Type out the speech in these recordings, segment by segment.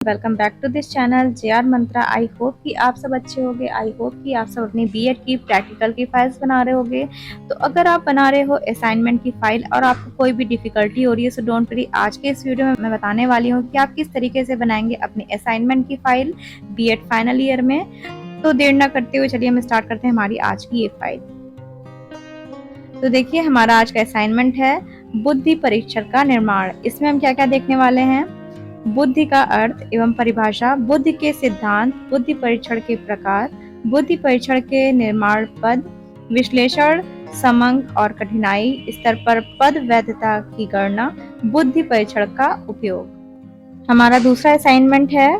Welcome back to this channel JR Mantra. I hope कि आप सब अच्छे होंगे। आई होप कि आप सब अपनी बीएड की प्रैक्टिकल की फाइल्स बना रहे होंगे। तो अगर आप बना रहे हो असाइनमेंट की फाइल और आपको कोई भी डिफिकल्टी हो रही है, सो डोंट वरी। आज के इस वीडियो में मैं बताने वाली हूँ कि आप किस तरीके से बनाएंगे अपनी असाइनमेंट की फाइल बीएड फाइनल ईयर में। तो देर ना करते हुए चलिए हम स्टार्ट करते हैं हमारी आज की ये फाइल। तो देखिए, हमारा आज का असाइनमेंट है बुद्धि परीक्षण का निर्माण। इसमें हम क्या क्या देखने वाले हैं? बुद्धि का अर्थ एवं परिभाषा, बुद्धि के सिद्धांत, बुद्धि परीक्षण के प्रकार, बुद्धि परीक्षण के निर्माण पद, विश्लेषण, समंक और कठिनाई स्तर पर पद वैधता की गणना, बुद्धि परीक्षण का उपयोग। हमारा दूसरा असाइनमेंट है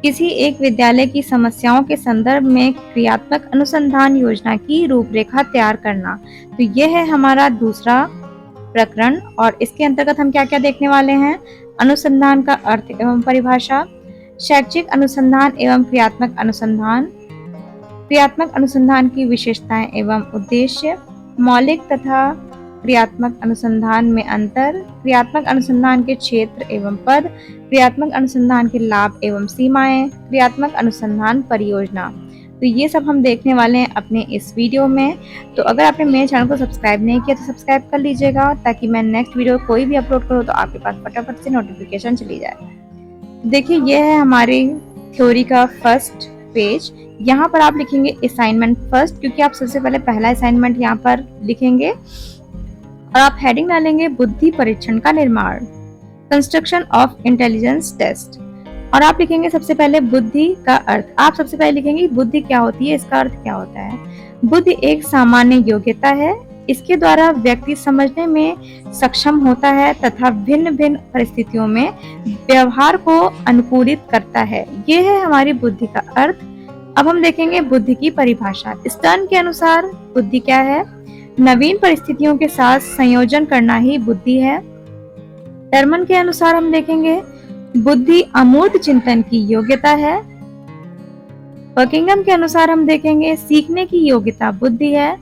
किसी एक विद्यालय की समस्याओं के संदर्भ में क्रियात्मक अनुसंधान योजना की रूपरेखा तैयार करना। तो यह है हमारा दूसरा प्रकरण और इसके अंतर्गत हम क्या क्या देखने वाले हैं? अनुसंधान का अर्थ एवं परिभाषा, शैक्षिक अनुसंधान एवं क्रियात्मक अनुसंधान, क्रियात्मक अनुसंधान की विशेषताएं एवं उद्देश्य, मौलिक तथा क्रियात्मक अनुसंधान में अंतर, क्रियात्मक अनुसंधान के क्षेत्र एवं पद, क्रियात्मक अनुसंधान के लाभ एवं सीमाएं, क्रियात्मक अनुसंधान परियोजना। तो ये सब हम देखने वाले हैं अपने इस वीडियो में। तो अगर आपने मेरे चैनल को सब्सक्राइब नहीं किया तो सब्सक्राइब कर लीजिएगा, ताकि मैं नेक्स्ट वीडियो कोई भी अपलोड करूँ तो आपके पास फटाफट से नोटिफिकेशन चली जाए। देखिए, ये है हमारी थ्योरी का फर्स्ट पेज। यहाँ पर आप लिखेंगे असाइनमेंट फर्स्ट, क्योंकि आप सबसे पहले पहला असाइनमेंट यहाँ पर लिखेंगे और आप हेडिंग डालेंगे बुद्धि परीक्षण का निर्माण, कंस्ट्रक्शन ऑफ इंटेलिजेंस टेस्ट। और आप लिखेंगे सबसे पहले बुद्धि का अर्थ। आप सबसे पहले लिखेंगे बुद्धि क्या होती है, इसका अर्थ क्या होता है। बुद्धि एक सामान्य योग्यता है, इसके द्वारा व्यक्ति समझने में सक्षम होता है तथा भिन्न भिन्न परिस्थितियों में व्यवहार को अनुकूलित करता है। ये है हमारी बुद्धि का अर्थ। अब हम देखेंगे बुद्धि की परिभाषा। स्टर्न के अनुसार बुद्धि क्या है? नवीन परिस्थितियों के साथ संयोजन करना ही बुद्धि है। टर्मन के अनुसार हम देखेंगे बुद्धि अमूर्त चिंतन की योग्यता है। बकिंगम के अनुसार हम देखेंगे सीखने की योग्यता बुद्धि है।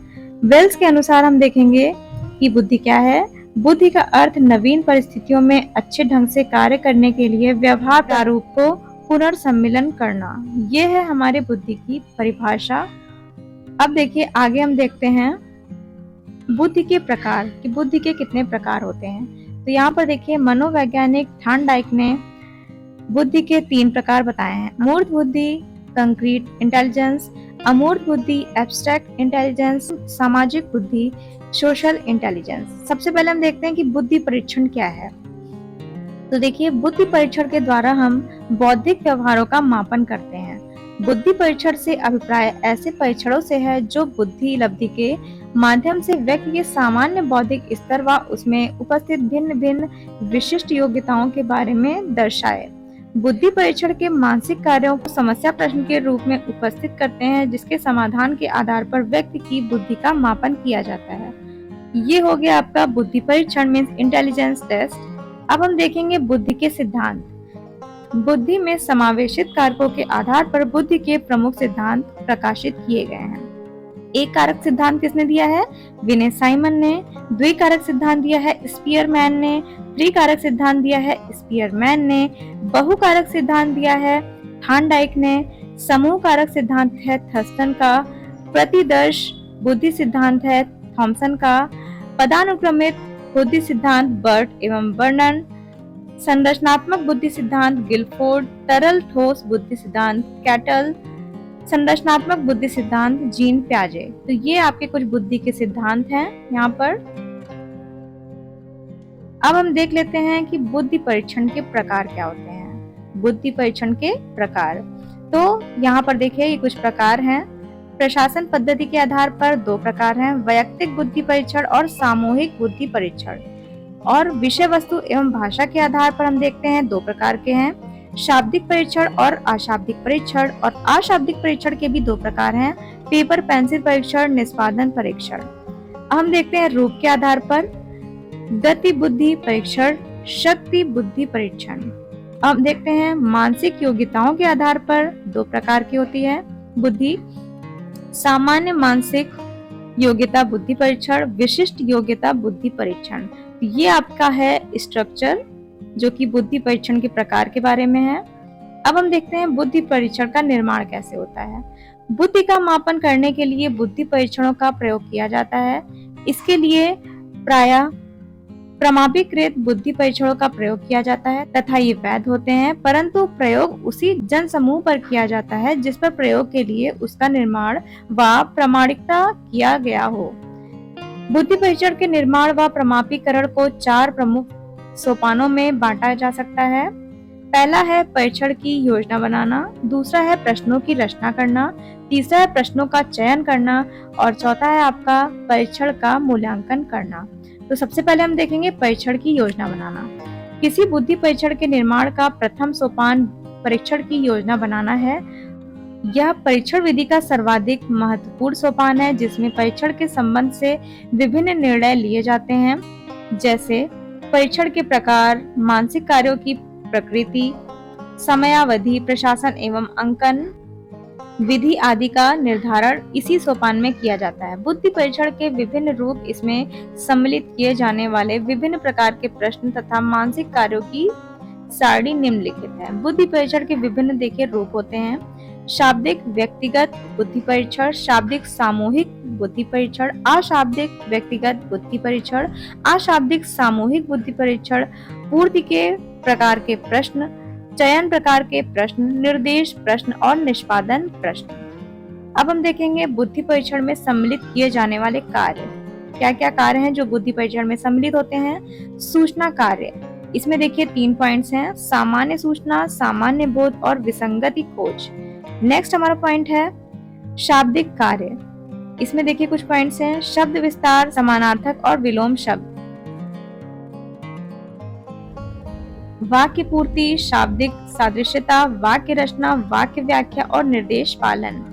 वेल्स के अनुसार हम देखेंगे कि बुद्धि क्या है? बुद्धि का अर्थ नवीन परिस्थितियों में अच्छे ढंग से कार्य करने के लिए व्यवहार प्रारूप को पुनर्सम्मिलन करना। यह है हमारे बुद्धि की परिभाषा। अब देखिए, आगे हम देखते हैं बुद्धि के प्रकार कि बुद्धि के कितने प्रकार होते हैं। तो यहाँ पर देखिए, मनोवैज्ञानिक थॉर्नडाइक ने बुद्धि के 3 प्रकार बताए हैं। मूर्त बुद्धि, कंक्रीट इंटेलिजेंस, अमूर्त बुद्धि, एब्स्ट्रैक्ट इंटेलिजेंस, सामाजिक बुद्धि, सोशल इंटेलिजेंस। सबसे पहले हम देखते हैं कि बुद्धि परीक्षण क्या है। तो देखिए, बुद्धि परीक्षण के द्वारा हम बौद्धिक व्यवहारों का मापन करते हैं। बुद्धि परीक्षण से अभिप्राय ऐसे परीक्षणों से है जो बुद्धि लब्धि के माध्यम से व्यक्ति के सामान्य बौद्धिक स्तर व उसमें उपस्थित भिन्न भिन्न विशिष्ट योग्यताओं के बारे में दर्शाए। बुद्धि परीक्षण के मानसिक कार्यों को समस्या प्रश्न के रूप में उपस्थित करते हैं, जिसके समाधान के आधार पर व्यक्ति की बुद्धि का मापन किया जाता है। ये हो गया आपका बुद्धि परीक्षण मीन्स इंटेलिजेंस टेस्ट। अब हम देखेंगे बुद्धि के सिद्धांत। बुद्धि में समावेशित कारकों के आधार पर बुद्धि के प्रमुख सिद्धांत प्रकाशित किए गए हैं। एक कारक सिद्धांत किसने दिया है? विनय साइमन ने। द्विकारक सिद्धांत दिया है स्पीयरमैन ने। त्रिकारक सिद्धांत दिया है स्पीयरमैन ने। बहुकारक सिद्धांत दिया है थॉर्नडाइक ने। समूह कारक सिद्धांत है थर्स्टन का। प्रतिदर्श बुद्धि सिद्धांत है थॉमसन का। पदानुक्रमित बुद्धि सिद्धांत बर्ट एवं बर्नन। संरचनात्मक बुद्धि सिद्धांत गिलफोर्ड। तरल ठोस बुद्धि सिद्धांत कैटल। संरचनात्मक बुद्धि सिद्धांत जीन प्याजे। तो ये आपके कुछ बुद्धि के सिद्धांत हैं यहाँ पर। अब हम देख लेते हैं कि बुद्धि परीक्षण के प्रकार क्या होते हैं। बुद्धि परीक्षण के प्रकार, तो यहाँ पर देखिए ये कुछ प्रकार हैं। प्रशासन पद्धति के आधार पर 2 प्रकार हैं, वैयक्तिक बुद्धि परीक्षण और सामूहिक बुद्धि परीक्षण। और विषय वस्तु एवं भाषा के आधार पर हम देखते हैं 2 प्रकार के हैं, शाब्दिक परीक्षण और अशाब्दिक परीक्षण। और अशाब्दिक परीक्षण के भी 2 प्रकार हैं, पेपर पेंसिल परीक्षण, निष्पादन परीक्षण। हम देखते हैं रूप के आधार पर गति बुद्धि परीक्षण, शक्ति बुद्धि परीक्षण। हम देखते हैं मानसिक योग्यताओं के आधार पर 2 प्रकार की होती है बुद्धि, सामान्य मानसिक योग्यता बुद्धि परीक्षण, विशिष्ट योग्यता बुद्धि परीक्षण। ये आपका है स्ट्रक्चर जो कि बुद्धि परीक्षण के प्रकार के बारे में है। अब हम देखते हैं बुद्धि परीक्षण का निर्माण कैसे होता है। बुद्धि का मापन करने के लिए बुद्धि परीक्षणों का प्रयोग किया जाता है। इसके लिए प्रायः प्रमाणीकृत बुद्धि परीक्षणों का प्रयोग किया जाता है तथा ये वैध होते हैं, परंतु प्रयोग उसी जन समूह पर किया जाता है जिस पर प्रयोग के लिए उसका निर्माण व प्रमाणिकता किया गया हो। बुद्धि परीक्षण के निर्माण व प्रमाणीकरण को 4 प्रमुख सोपानों में बांटा जा सकता है। पहला है परीक्षण की योजना बनाना, दूसरा है प्रश्नों की रचना करना, तीसरा है प्रश्नों का चयन करना और चौथा है आपका परीक्षण का मूल्यांकन करना। तो सबसे पहले हम देखेंगे परीक्षण की योजना बनाना। किसी बुद्धि परीक्षण के निर्माण का प्रथम सोपान परीक्षण की योजना बनाना है। यह परीक्षण विधि का सर्वाधिक महत्वपूर्ण सोपान है जिसमें परीक्षण के संबंध से विभिन्न निर्णय लिए जाते हैं, जैसे परीक्षण के प्रकार, मानसिक कार्यों की प्रकृति, समयावधि, प्रशासन एवं अंकन विधि आदि का निर्धारण इसी सोपान में किया जाता है। बुद्धि परीक्षण के विभिन्न रूप, इसमें सम्मिलित किए जाने वाले विभिन्न प्रकार के प्रश्न तथा मानसिक कार्यों की सारणी निम्नलिखित है। बुद्धि परीक्षण के विभिन्न देखिए रूप होते हैं। शाब्दिक व्यक्तिगत बुद्धि परीक्षण, शाब्दिक सामूहिक बुद्धि परीक्षण, अशाब्दिक व्यक्तिगत बुद्धि परीक्षण, अशाब्दिक सामूहिक बुद्धि परीक्षण, पूर्ति के प्रकार के प्रश्न, चयन प्रकार के प्रश्न, निर्देश प्रश्न और निष्पादन प्रश्न। अब हम देखेंगे बुद्धि परीक्षण में सम्मिलित किए जाने वाले कार्य। क्या क्या कार्य हैं जो बुद्धि परीक्षण में सम्मिलित होते हैं? सूचना कार्य, इसमें देखिए 3 पॉइंट्स हैं। सामान्य सूचना, सामान्य बोध और विसंगति खोज। नेक्स्ट हमारा पॉइंट है शाब्दिक कार्य। इसमें देखिए कुछ पॉइंट्स हैं। शब्द विस्तार, समानार्थक और विलोम शब्द, वाक्य पूर्ति, शाब्दिक सादृश्यता, वाक्य रचना, वाक्य व्याख्या और निर्देश पालन।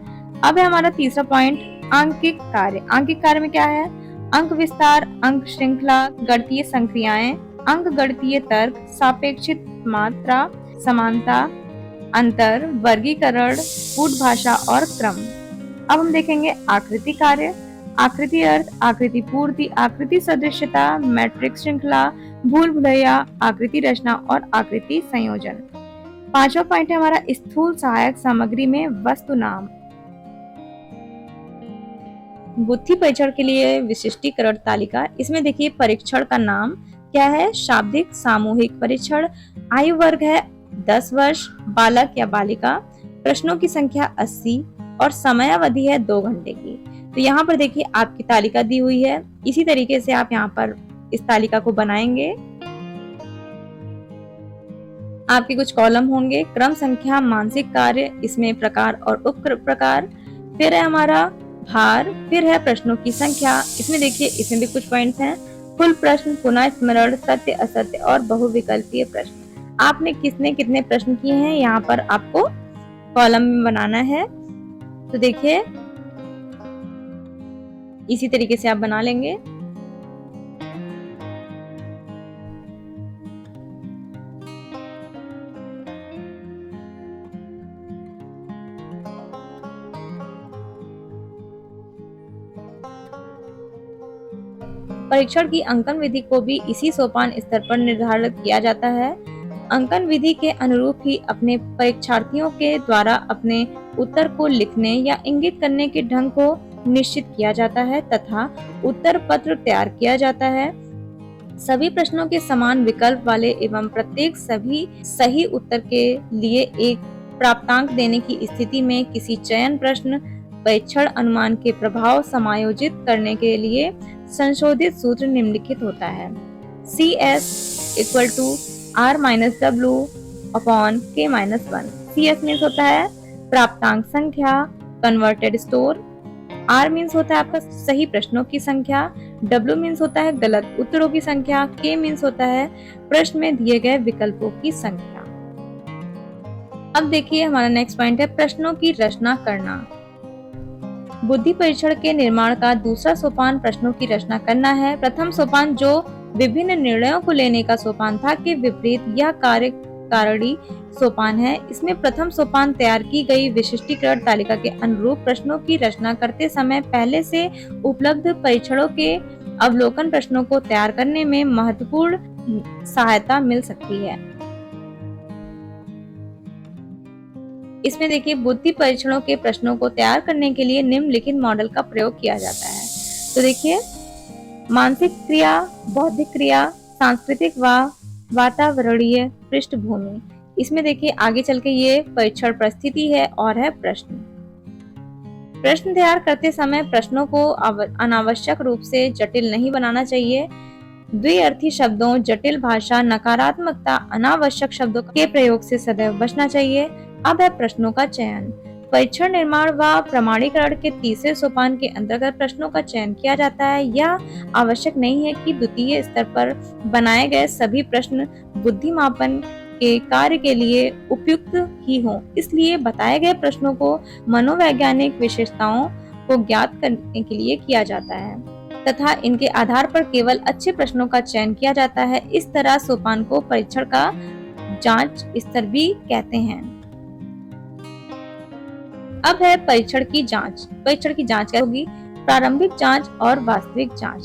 अब है हमारा तीसरा पॉइंट आंकिक कार्य। आंकिक कार्य में क्या है? अंक विस्तार, अंक श्रृंखला, गणितीय संक्रियाएं, अंक गणितीय तर्क, सापेक्षित मात्रा, समानता, अंतर, वर्गीकरण, कूट भाषा और क्रम। अब हम देखेंगे आकृति कार्य। आकृति अर्थ, आकृति पूर्ति, आकृति सदृश्यता, मैट्रिक्स श्रृंखला, भूल भुलैया, आकृति रचना और आकृति संयोजन। पांचवा पॉइंट है हमारा स्थूल सहायक सामग्री में वस्तु नाम। बुद्धि परीक्षण के लिए विशिष्टीकरण तालिका। इसमें देखिए परीक्षण का नाम क्या है? शाब्दिक सामूहिक परीक्षण। आयु वर्ग है 10 वर्ष, बालक या बालिका। प्रश्नों की संख्या 80 और समयावधि है 2 घंटे की। तो यहाँ पर देखिए आपकी तालिका दी हुई है। इसी तरीके से आप यहाँ पर इस तालिका को बनाएंगे। आपके कुछ कॉलम होंगे। क्रम संख्या, मानसिक कार्य, इसमें प्रकार और उप प्रकार, फिर है हमारा भार, फिर है प्रश्नों की संख्या। इसमें देखिए इसमें भी कुछ पॉइंट्स हैं। कुल प्रश्न, पुनः स्मरण, सत्य असत्य और बहुविकल्पीय प्रश्न। आपने किसने कितने प्रश्न किए हैं यहाँ पर आपको कॉलम में बनाना है। तो देखिए इसी तरीके से आप बना लेंगे। परीक्षण की अंकन विधि को भी इसी सोपान स्तर पर निर्धारित किया जाता है। अंकन विधि के अनुरूप ही अपने परीक्षार्थियों के द्वारा अपने उत्तर को लिखने या इंगित करने के ढंग को निश्चित किया जाता है तथा उत्तर पत्र तैयार किया जाता है। सभी प्रश्नों के समान विकल्प वाले एवं प्रत्येक सभी सही उत्तर के लिए एक प्राप्तांक देने की स्थिति में किसी चयन प्रश्न परीक्षण अनुमान के प्रभाव समायोजित करने के लिए संशोधित सूत्र निम्नलिखित होता है। CS = R-W/K-1। CS मीन्स होता है प्राप्तांक संख्या, कन्वर्टेड स्कोर। R मीन्स होता है आपका सही प्रश्नों की संख्या, W मीन्स होता है गलत उत्तरों की संख्या, K मीन्स होता है प्रश्न में दिए गए विकल्पों की संख्या। अब देखिए हमारा नेक्स्ट पॉइंट है प्रश्नों की रचना करना। बुद्धि परीक्षण के निर्माण का दूसरा सोपान प्रश्नों की रचना करना है। प्रथम सोपान जो विभिन्न निर्णयों को लेने का सोपान था के विपरीत यह कार्यकारिणी सोपान है। इसमें प्रथम सोपान तैयार की गई विशिष्टीकरण तालिका के अनुरूप प्रश्नों की रचना करते समय पहले से उपलब्ध परीक्षणों के अवलोकन प्रश्नों को तैयार करने में महत्वपूर्ण सहायता मिल सकती है। इसमें देखिए बुद्धि परीक्षणों के प्रश्नों को तैयार करने के लिए निम्नलिखित मॉडल का प्रयोग किया जाता है। तो देखिए मानसिक क्रिया, बौद्धिक क्रिया, सांस्कृतिक व वातावरणीय पृष्ठभूमि। इसमें देखिए आगे चल के ये परीक्षण परिस्थिति है और है प्रश्न। प्रश्न तैयार करते समय प्रश्नों को अनावश्यक रूप से जटिल नहीं बनाना चाहिए। द्विअर्थी शब्दों, जटिल भाषा, नकारात्मकता, अनावश्यक शब्दों के प्रयोग से सदैव बचना चाहिए। अब है प्रश्नों का चयन। परीक्षण निर्माण व प्रमाणीकरण के तीसरे सोपान के अंतर्गत प्रश्नों का चयन किया जाता है। यह आवश्यक नहीं है कि द्वितीय स्तर पर बनाए गए सभी प्रश्न बुद्धिमापन के कार्य के लिए उपयुक्त ही हों। इसलिए बताए गए प्रश्नों को मनोवैज्ञानिक विशेषताओं को ज्ञात करने के लिए किया जाता है तथा इनके आधार पर केवल अच्छे प्रश्नों का चयन किया जाता है। इस तरह सोपान को परीक्षण का जांच स्तर भी कहते हैं। अब है परीक्षण की जांच। परीक्षण की जांच क्या होगी? प्रारंभिक जांच और वास्तविक जांच।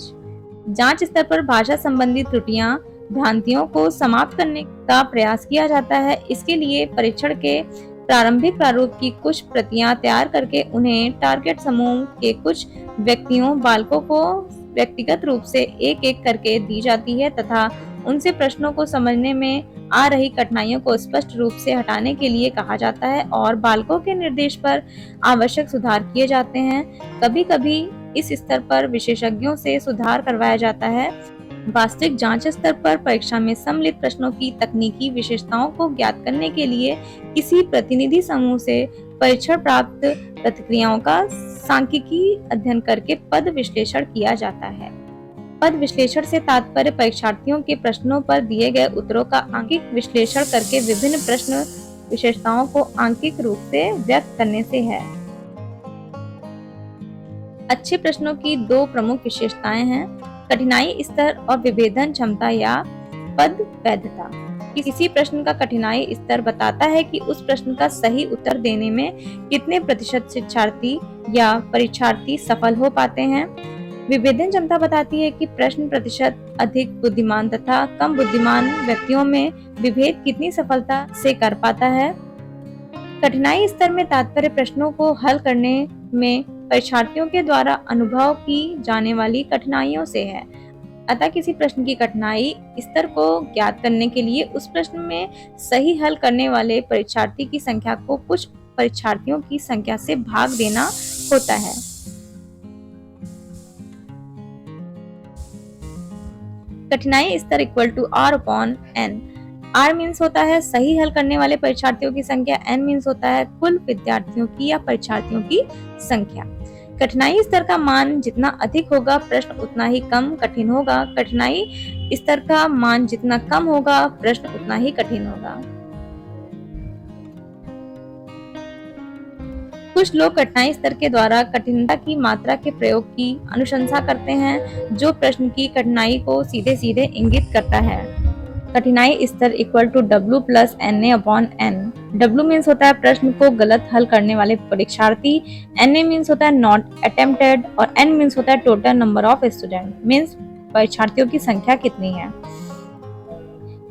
जांच स्तर पर भाषा संबंधी त्रुटियां, भ्रांतियों को समाप्त करने का प्रयास किया जाता है। इसके लिए परीक्षण के प्रारंभिक प्रारूप की कुछ प्रतियां तैयार करके उन्हें टारगेट समूह के कुछ व्यक्तियों, बालकों को व्यक्तिगत रूप से एक एक करके दी जाती है तथा उनसे प्रश्नों को समझने में आ रही कठिनाइयों को स्पष्ट रूप से हटाने के लिए कहा जाता है और बालकों के निर्देश पर आवश्यक सुधार किए जाते हैं। कभी-कभी इस स्तर पर विशेषज्ञों से सुधार करवाया जाता है। वास्तविक जांच स्तर पर परीक्षा में सम्मिलित प्रश्नों की तकनीकी विशेषताओं को ज्ञात करने के लिए किसी प्रतिनिधि समूह से परीक्षण प्राप्त प्रतिक्रियाओं का सांख्यिकी अध्ययन करके पद विश्लेषण किया जाता है। पद विश्लेषण से तात्पर्य परीक्षार्थियों के प्रश्नों पर दिए गए उत्तरों का आंकिक विश्लेषण करके विभिन्न प्रश्न विशेषताओं को आंकिक रूप से व्यक्त करने से है। अच्छे प्रश्नों की दो प्रमुख विशेषताएं हैं, कठिनाई स्तर और विभेदन क्षमता या पद वैधता। किसी प्रश्न का कठिनाई स्तर बताता है कि उस प्रश्न का सही उत्तर देने में कितने प्रतिशत शिक्षार्थी या परीक्षार्थी सफल हो पाते हैं। विभेदन क्षमता बताती है कि प्रश्न प्रतिशत अधिक बुद्धिमान तथा कम बुद्धिमान व्यक्तियों में विभेद कितनी सफलता से कर पाता है। कठिनाई स्तर में तात्पर्य प्रश्नों को हल करने में परीक्षार्थियों के द्वारा अनुभव की जाने वाली कठिनाइयों से है। अतः किसी प्रश्न की कठिनाई स्तर को ज्ञात करने के लिए उस प्रश्न में सही हल करने वाले परीक्षार्थी की संख्या को कुछ परीक्षार्थियों की संख्या से भाग देना होता है। कठिनाई स्तर equal to R upon N। R means होता है सही हल करने वाले परीक्षार्थियों की संख्या, N मीन्स होता है कुल विद्यार्थियों की या परीक्षार्थियों की संख्या। कठिनाई स्तर का मान जितना अधिक होगा प्रश्न उतना ही कम कठिन होगा। कठिनाई स्तर का मान जितना कम होगा प्रश्न उतना ही कठिन होगा। कुछ लोग कठिनाई स्तर के द्वारा कठिनता की मात्रा के प्रयोग की अनुशंसा करते हैं जो प्रश्न की कठिनाई को सीधे सीधे इंगित करता है। कठिनाई स्तर equal to W plus NA upon N। W means होता है प्रश्न को गलत हल करने वाले परीक्षार्थी, NA मीन्स होता है नॉट अटेम्प्टेड और N मीन्स होता है total number of student, means परीक्षार्थियों की संख्या कितनी है।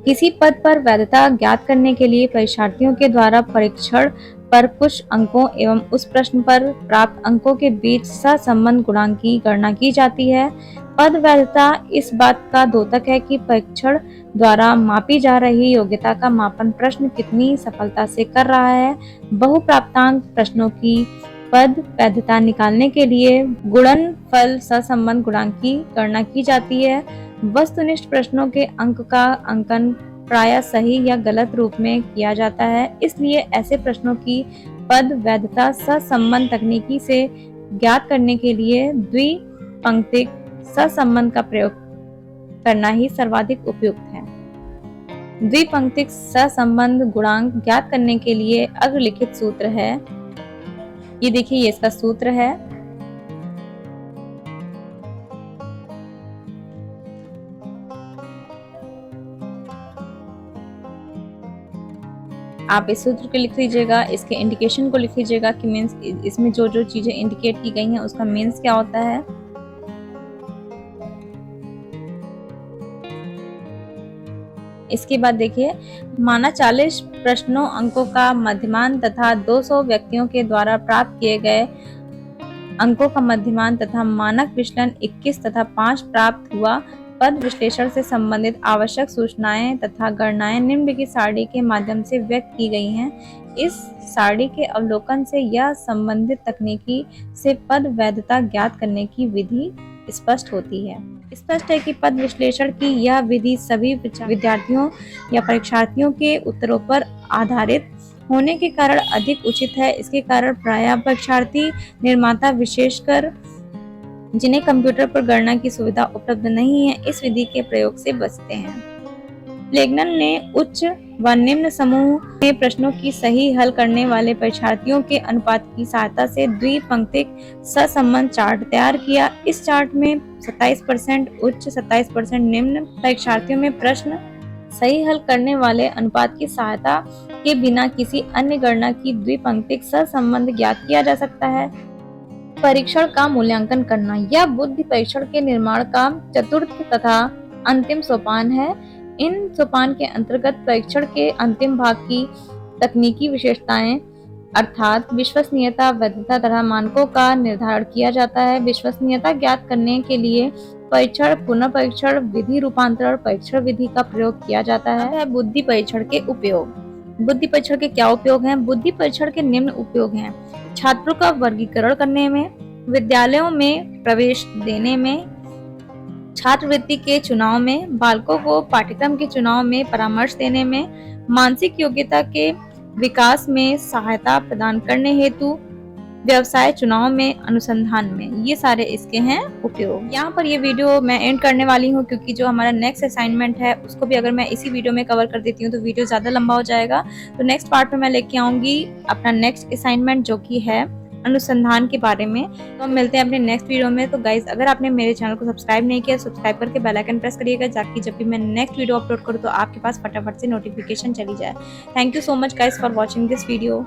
किसी पद पर वैधता ज्ञात करने के लिए परीक्षार्थियों के द्वारा परीक्षण पर कुछ अंकों एवं उस प्रश्न पर प्राप्त अंकों के बीच सहसंबंध गुणांक की गणना की जाती है। पद वैधता इस बात का द्योतक है कि परीक्षण द्वारा मापी जा रही योग्यता का मापन प्रश्न कितनी सफलता से कर रहा है। बहुप्राप्तांक प्रश्नों की पद वैधता निकालने के लिए गुणनफल सहसंबंध गुणांक की गणना की जाती है। वस्तुनिष्ठ प्रश्नों के अंक का अंकन प्रायः सही या गलत रूप में किया जाता है, इसलिए ऐसे प्रश्नों की पद वैधता सहसंबंध तकनीकी से ज्ञात करने के लिए द्विपंक्तिक सहसंबंध का प्रयोग करना ही सर्वाधिक उपयुक्त है। द्विपंक्तिक सहसंबंध गुणांक ज्ञात करने के लिए अग्रलिखित सूत्र है। ये देखिए ये इसका सूत्र है। आप इस सूत्र को लिख लीजिएगा, इसके इंडिकेशन को लिख लीजिएगा कि मीन्स इसमें जो जो चीजें इंडिकेट की गई हैं उसका मीन्स क्या होता है। इसके बाद देखिए, माना 40 प्रश्नों अंकों का मध्यमान तथा 200 व्यक्तियों के द्वारा प्राप्त किए गए अंकों का मध्यमान तथा मानक विचलन 21 तथा 5 प्राप्त हुआ। पद विश्लेषण से संबंधित आवश्यक सूचनाएं तथा गणनाएं निम्नलिखित सारणी के माध्यम से व्यक्त की गई हैं। इस सारणी के अवलोकन से यह संबंधित तकनीकी से पद वैधता ज्ञात करने की विधि स्पष्ट होती है। स्पष्ट है कि पद विश्लेषण की यह विधि सभी विद्यार्थियों या परीक्षार्थियों के उत्तरों पर आधारित होने के कारण अधिक उचित है। इसके कारण प्रायः परीक्षार्थी निर्माता विशेषकर जिन्हें कंप्यूटर पर गणना की सुविधा उपलब्ध नहीं है, इस विधि के प्रयोग से बचते हैं। प्लेगनन ने उच्च व निम्न समूह में प्रश्नों की सही हल करने वाले परीक्षार्थियों के अनुपात की सहायता से द्विपंक्तिक सहसंबंध चार्ट तैयार किया। इस चार्ट में 27% उच्च 27% निम्न परीक्षार्थियों में प्रश्न सही हल करने वाले अनुपात की सहायता के बिना किसी अन्य गणना की द्विपंक्तिक सहसंबंध ज्ञात किया जा सकता है। परीक्षण का मूल्यांकन करना, यह बुद्धि परीक्षण के निर्माण का चतुर्थ तथा अंतिम सोपान है। इन सोपान के अंतर्गत परीक्षण के अंतिम भाग की तकनीकी विशेषताएं अर्थात विश्वसनीयता, वैधता तथा मानकों का निर्धारण किया जाता है। विश्वसनीयता ज्ञात करने के लिए परीक्षण, पुनः परीक्षण, विधि रूपांतरण, परीक्षण विधि का प्रयोग किया जाता है। बुद्धि परीक्षण के उपयोग। बुद्धि परीक्षण के क्या उपयोग हैं? बुद्धि परीक्षण के निम्न उपयोग हैं: छात्रों का वर्गीकरण करने में, विद्यालयों में प्रवेश देने में, छात्रवृत्ति के चुनाव में, बालकों को पाठ्यक्रम के चुनाव में परामर्श देने में, मानसिक योग्यता के विकास में सहायता प्रदान करने हेतु, व्यवसाय चुनाव में, अनुसंधान में। ये सारे इसके हैं उपयोग। यहाँ पर ये वीडियो मैं एंड करने वाली हूँ क्योंकि जो हमारा नेक्स्ट असाइनमेंट है उसको भी अगर मैं इसी वीडियो में कवर कर देती हूँ तो वीडियो ज्यादा लंबा हो जाएगा। तो नेक्स्ट पार्ट में मैं लेके आऊंगी अपना नेक्स्ट असाइनमेंट जो कि है अनुसंधान के बारे में। तो हम मिलते हैं अपने नेक्स्ट वीडियो में। तो गाइज, अगर आपने मेरे चैनल को सब्सक्राइब नहीं किया, सब्सक्राइब करके बेल आइकन प्रेस करिएगा ताकि जब भी मैं नेक्स्ट वीडियो अपलोड करूँ तो आपके पास फटाफट से नोटिफिकेशन चली जाए। Thank you so much guys for watching this video.